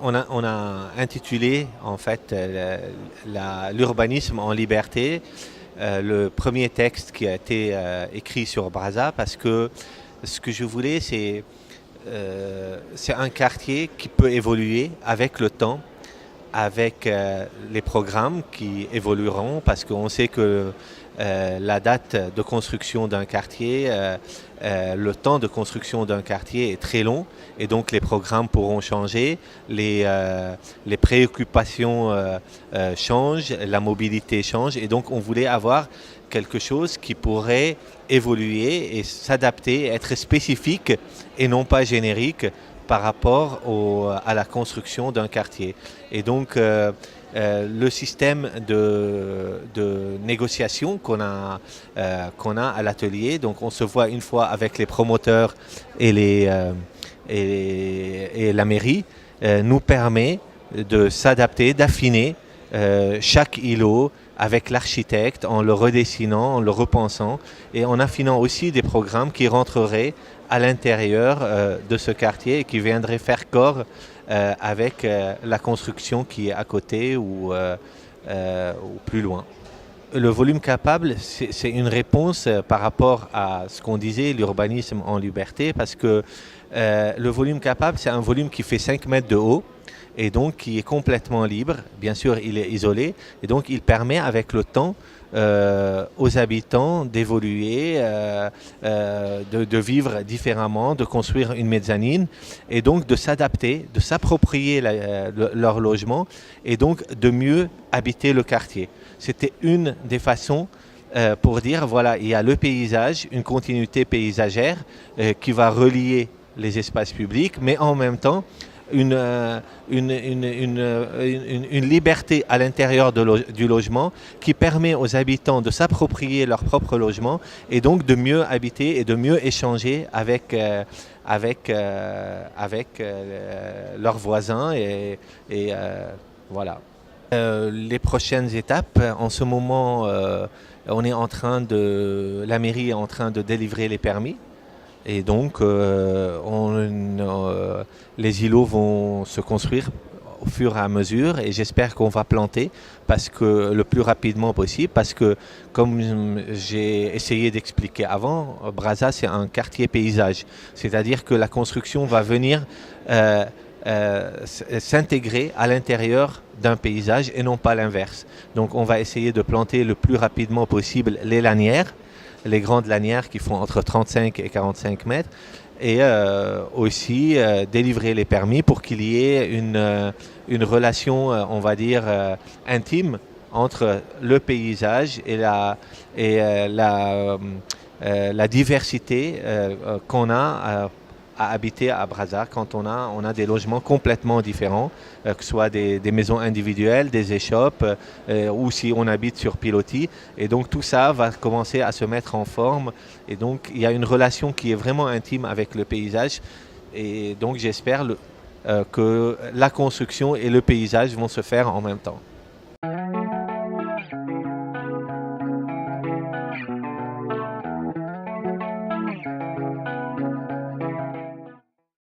On a intitulé en fait l'urbanisme en liberté, le premier texte qui a été écrit sur Brazza, parce que ce que je voulais, c'est un quartier qui peut évoluer avec le temps, avec les programmes qui évolueront, parce qu'on sait que la date de construction d'un quartier, le temps de construction d'un quartier est très long, et donc les programmes pourront changer, les préoccupations changent, la mobilité change, et donc on voulait avoir quelque chose qui pourrait évoluer et s'adapter, être spécifique et non pas générique par rapport à la construction d'un quartier. Et donc le système de négociation qu'on a à l'atelier, donc on se voit une fois avec les promoteurs et la mairie, nous permet de s'adapter, d'affiner chaque îlot avec l'architecte, en le redessinant, en le repensant, et en affinant aussi des programmes qui rentreraient à l'intérieur de ce quartier et qui viendraient faire corps avec la construction qui est à côté ou plus loin. Le volume capable, c'est une réponse par rapport à ce qu'on disait, l'urbanisme en liberté, parce que le volume capable, c'est un volume qui fait 5 mètres de haut, et donc qui est complètement libre. Bien sûr, il est isolé, et donc il permet avec le temps aux habitants d'évoluer, de vivre différemment, de construire une mezzanine, et donc de s'adapter, de s'approprier leur logement, et donc de mieux habiter le quartier. C'était une des façons pour dire, voilà, il y a le paysage, une continuité paysagère qui va relier les espaces publics, mais en même temps, une liberté à l'intérieur du logement qui permet aux habitants de s'approprier leur propre logement et donc de mieux habiter et de mieux échanger avec leurs voisins et voilà. Les prochaines étapes, en ce moment, la mairie est en train de délivrer les permis. Et donc, les îlots vont se construire au fur et à mesure, et j'espère qu'on va planter le plus rapidement possible, parce que, comme j'ai essayé d'expliquer avant, Brazza, c'est un quartier paysage. C'est-à-dire que la construction va venir s'intégrer à l'intérieur d'un paysage et non pas l'inverse. Donc, on va essayer de planter le plus rapidement possible les lanières, les grandes lanières qui font entre 35 et 45 mètres, et aussi délivrer les permis pour qu'il y ait une relation, on va dire, intime entre le paysage et la diversité qu'on a à habiter à Brazza quand on a des logements complètement différents, que ce soit des maisons individuelles, des échoppes, ou si on habite sur pilotis. Et donc tout ça va commencer à se mettre en forme. Et donc il y a une relation qui est vraiment intime avec le paysage. Et donc j'espère que la construction et le paysage vont se faire en même temps.